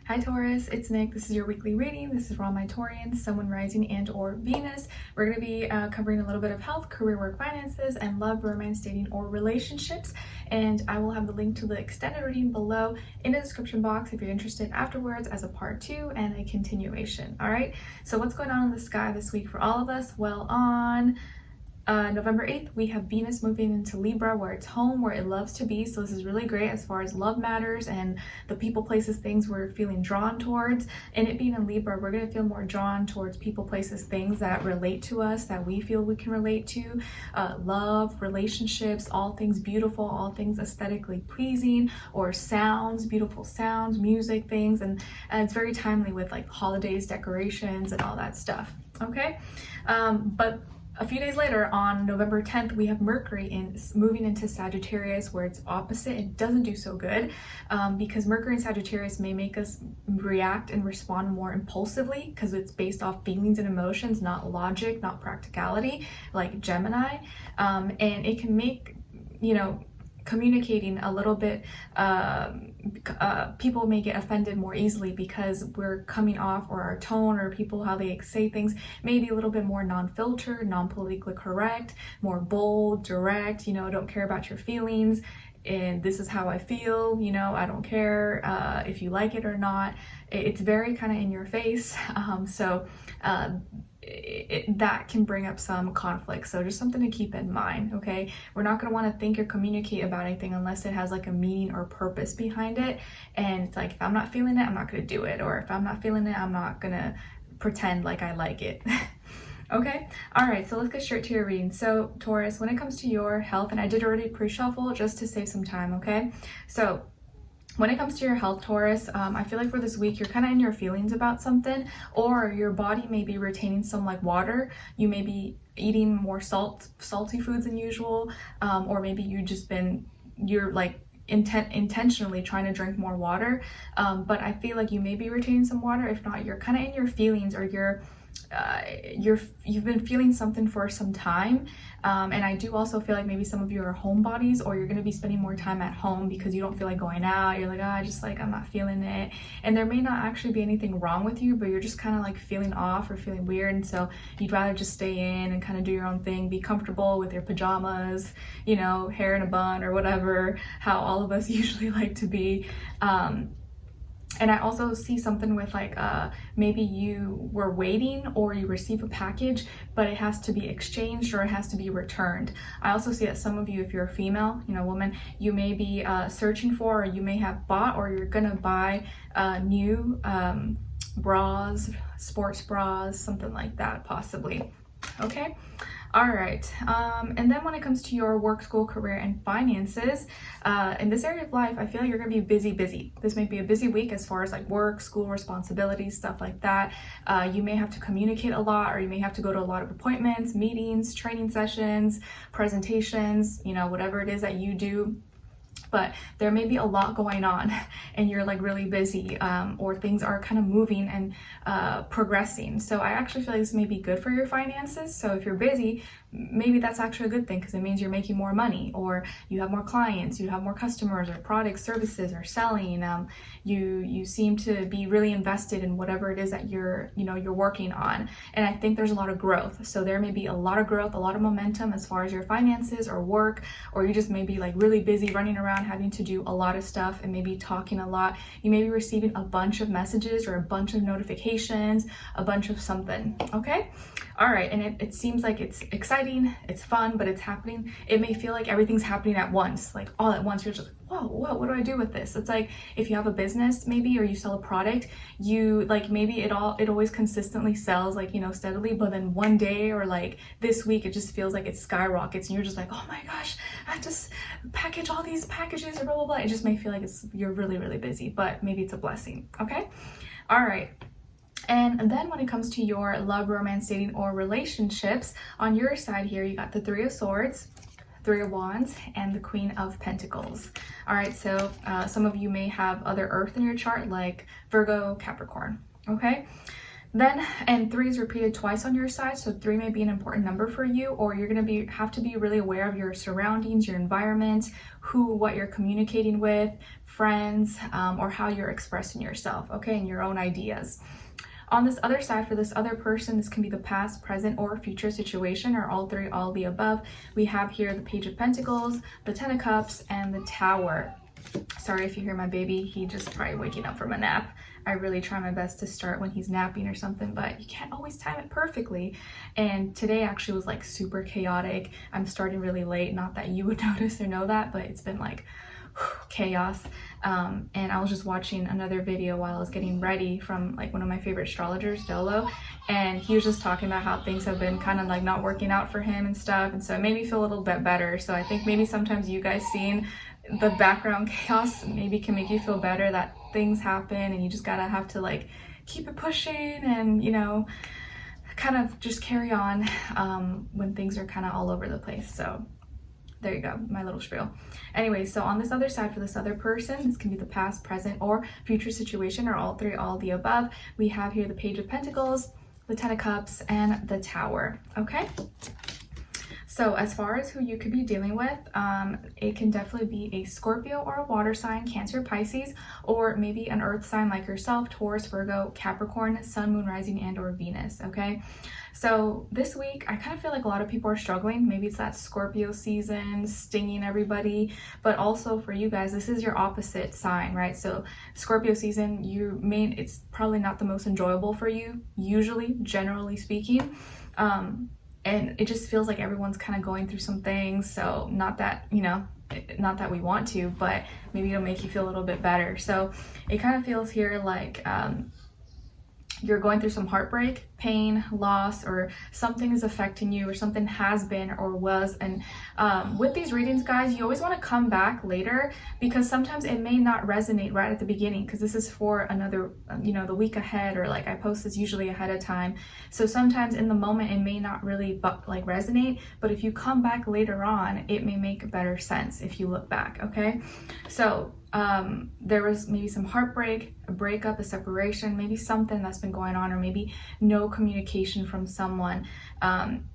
Hi Taurus, it's Nick. This is your weekly reading. This is for all my Taurians, Sun, Moon, Rising, and or Venus. We're going to be covering a little bit of health, career, work, finances, and love, romance, dating, or relationships. And I will have the link to the extended reading below in the description box if you're interested afterwards as a part 2 and a continuation. All right, so what's going on in the sky this week for all of us? Well, on November 8th, we have Venus moving into Libra, where it's home, where it loves to be. So this is really great as far as love matters and the people, places, things we're feeling drawn towards. And it being in Libra, we're going to feel more drawn towards people, places, things that relate to us, that we feel we can relate to. Love, relationships, all things beautiful, all things aesthetically pleasing, or sounds, beautiful sounds, music, things. And it's very timely with like holidays, decorations, and all that stuff. Okay, but a few days later, on November 10th, we have Mercury moving into Sagittarius, where it's opposite. It doesn't do so good because Mercury in Sagittarius may make us react and respond more impulsively because it's based off feelings and emotions, not logic, not practicality, like Gemini. And it can make, communicating a little bit, people may get offended more easily because we're coming off, or our tone, or people, how they say things, maybe a little bit more non-filtered, non-politically correct, more bold, direct, don't care about your feelings, and this is how I feel, I don't care if you like it or not. It's very kind of in your face. That can bring up some conflict. So just something to keep in mind, okay? We're not going to want to think or communicate about anything unless it has like a meaning or purpose behind it. And it's like, if I'm not feeling it, I'm not going to do it. Or if I'm not feeling it, I'm not going to pretend like I like it. Okay, all right, so let's get straight to your reading. So Taurus, when it comes to your health, and I did already pre-shuffle just to save some time, okay? So when it comes to your health, Taurus, I feel like for this week, you're kind of in your feelings about something, or your body may be retaining some like water. You may be eating more salty foods than usual, or maybe you're like intentionally trying to drink more water. But I feel like you may be retaining some water. If not, you're kind of in your feelings, or you've been feeling something for some time. And I do also feel like maybe some of you are homebodies, or you're going to be spending more time at home because you don't feel like going out. You're like, I'm not feeling it. And there may not actually be anything wrong with you, but you're just kind of like feeling off or feeling weird. And so you'd rather just stay in and kind of do your own thing, be comfortable with your pajamas, hair in a bun or whatever, how all of us usually like to be. And I also see something with like, maybe you were waiting, or you receive a package, but it has to be exchanged, or it has to be returned. I also see that some of you, if you're a female, woman, you may be searching for, or you may have bought, or you're gonna buy new bras, sports bras, something like that, possibly. Okay. All right, and then when it comes to your work, school, career, and finances, in this area of life, I feel like you're gonna be busy. This may be a busy week as far as like work, school, responsibilities, stuff like that. You may have to communicate a lot, or you may have to go to a lot of appointments, meetings, training sessions, presentations, whatever it is that you do. But there may be a lot going on and you're like really busy, or things are kind of moving and progressing. So I actually feel like this may be good for your finances. So if you're busy, maybe that's actually a good thing, because it means you're making more money, or you have more clients, you have more customers, or products, services, or selling. You seem to be really invested in whatever it is that you're working on. And I think there's a lot of growth. So there may be a lot of growth, a lot of momentum as far as your finances or work, or you just may be like really busy running around, having to do a lot of stuff, and maybe talking a lot. You may be receiving a bunch of messages, or a bunch of notifications, a bunch of something. Okay. All right. And it seems like it's exciting, it's fun, but it's happening. It may feel like everything's happening at once, like all at once. You're just like, whoa, what do I do with this? It's like if you have a business maybe, or you sell a product, you like, maybe it always consistently sells, like, steadily, but then one day, or like this week, it just feels like it skyrockets, and you're just like, oh my gosh, I just package all these packages, or blah, blah, blah. It just may feel like you're really, really busy, but maybe it's a blessing. Okay. All right. And then when it comes to your love, romance, dating, or relationships, on your side here, you got the Three of Swords, Three of Wands, and the Queen of Pentacles. All right, so some of you may have other earth in your chart, like Virgo, Capricorn. Okay. Then, and 3 is repeated twice on your side, so 3 may be an important number for you, or you're going to have to be really aware of your surroundings, your environment, what you're communicating with, friends, or how you're expressing yourself, okay, and your own ideas. On this other side, for this other person, this can be the past, present, or future situation, or all 3, all the above. We have here the Page of Pentacles, the 10 of Cups, and the Tower. Sorry if you hear my baby, he just probably waking up from a nap. I really try my best to start when he's napping or something, but you can't always time it perfectly. And today actually was like super chaotic. I'm starting really late, not that you would notice or know that, but it's been like chaos. And I was just watching another video while I was getting ready from like one of my favorite astrologers, Dolo, and he was just talking about how things have been kind of like not working out for him and stuff, and so it made me feel a little bit better. So I think maybe sometimes you guys seeing the background chaos maybe can make you feel better that things happen, and you just gotta have to like keep it pushing and, you know, kind of just carry on when things are kind of all over the place. So there you go, my little spiel. Anyway, so on this other side, for this other person, this can be the past, present, or future situation, or all 3, all the above. We have here the Page of Pentacles, the 10 of Cups, and the Tower, okay? So as far as who you could be dealing with, it can definitely be a Scorpio or a water sign, Cancer, Pisces, or maybe an earth sign like yourself, Taurus, Virgo, Capricorn, Sun, Moon, Rising, and or Venus, okay? So this week, I kind of feel like a lot of people are struggling. Maybe it's that Scorpio season stinging everybody, but also for you guys, this is your opposite sign, right? So Scorpio season, it's probably not the most enjoyable for you, usually, generally speaking. And it just feels like everyone's kind of going through some things. So not that, you know, not that we want to, but maybe it'll make you feel a little bit better. So it kind of feels here like you're going through some heartbreak, pain, loss, or something is affecting you, or something has been or was. And with these readings, guys, you always want to come back later, because sometimes it may not resonate right at the beginning, because this is for another, you know, the week ahead, or like I post this usually ahead of time. So sometimes in the moment it may not really like resonate, but if you come back later on, it may make better sense if you look back, okay? So there was maybe some heartbreak, a breakup, a separation, maybe something that's been going on, or maybe no communication from someone. And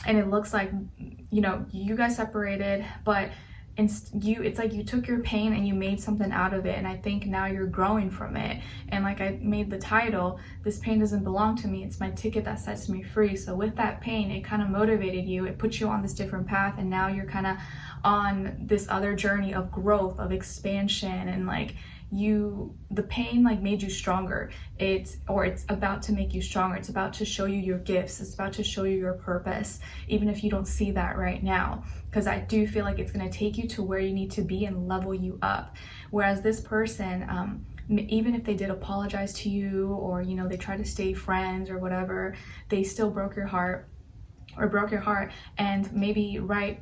it looks like, you know, you guys separated, but it's like you took your pain and you made something out of it. And I think now you're growing from it. And like I made the title, this pain doesn't belong to me. It's my ticket that sets me free. So with that pain, it kind of motivated you. It put you on this different path. And now you're kind of on this other journey of growth, of expansion, and like the pain like made you stronger. It's about to make you stronger. It's about to show you your gifts. It's about to show you your purpose, even if you don't see that right now, because I do feel like it's going to take you to where you need to be and level you up. Whereas this person, even if they did apologize to you, or, you know, they try to stay friends or whatever, they still broke your heart, and maybe right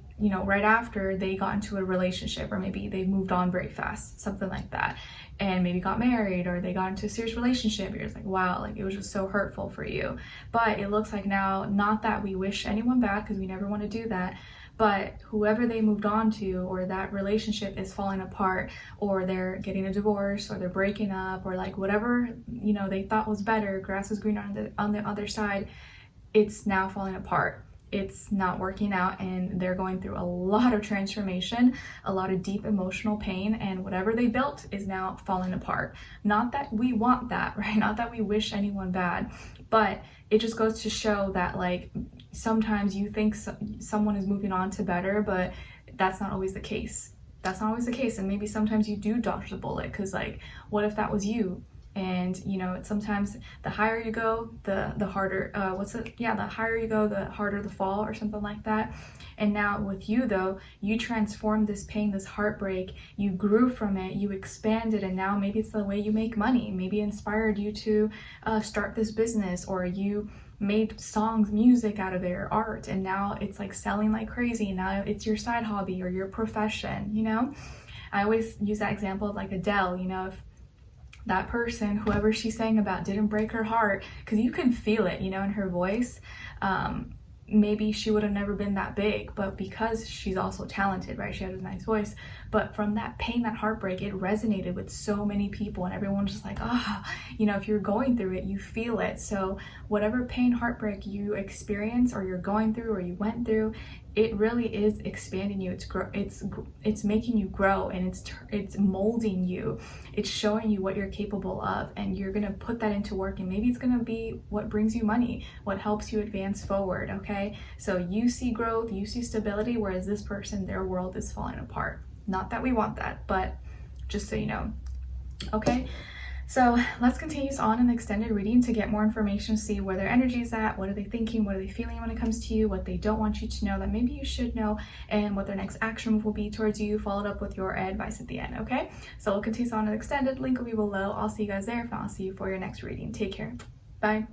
after they got into a relationship, or maybe they moved on very fast, something like that, and maybe got married, or they got into a serious relationship. You're just like, wow, like it was just so hurtful for you. But it looks like now, not that we wish anyone bad, because we never want to do that, but whoever they moved on to, or that relationship is falling apart, or they're getting a divorce, or they're breaking up, or like whatever, you know, they thought was better, grass is greener on the other side, it's now falling apart. It's not working out, and they're going through a lot of transformation, a lot of deep emotional pain, and whatever they built is now falling apart. Not that we want that, right? Not that we wish anyone bad, but it just goes to show that like sometimes you think someone is moving on to better, but that's not always the case. That's not always the case. And maybe sometimes you do dodge the bullet, because like, what if that was you? And you know, it's sometimes the higher you go, the harder, the higher you go, the harder the fall, or something like that. And now with you though, you transformed this pain, this heartbreak, you grew from it, you expanded, and now maybe it's the way you make money. Maybe it inspired you to start this business, or you made songs, music out of it, or art, and now it's like selling like crazy. Now it's your side hobby or your profession, you know? I always use that example of like Adele, you know, if that person, whoever she's sang about, didn't break her heart, because you can feel it, you know, in her voice. maybe she would have never been that big, but because she's also talented, right? She has a nice voice. But from that pain, that heartbreak, it resonated with so many people, and everyone's just like, ah, you know, if you're going through it, you feel it. So whatever pain, heartbreak you experience or you're going through or you went through, it really is expanding you. It's making you grow, and it's molding you. It's showing you what you're capable of, and you're gonna put that into work, and maybe it's gonna be what brings you money, what helps you advance forward. Okay, so you see growth, you see stability, whereas this person, their world is falling apart. Not that we want that, but just so you know. Okay, so let's continue on in the extended reading to get more information, see where their energy is at, what are they thinking, what are they feeling when it comes to you, what they don't want you to know that maybe you should know, and what their next action move will be towards you, followed up with your advice at the end. Okay, so we'll continue on in the extended. Link will be below. I'll see you guys there. If not, I'll see you for your next reading. Take care. Bye.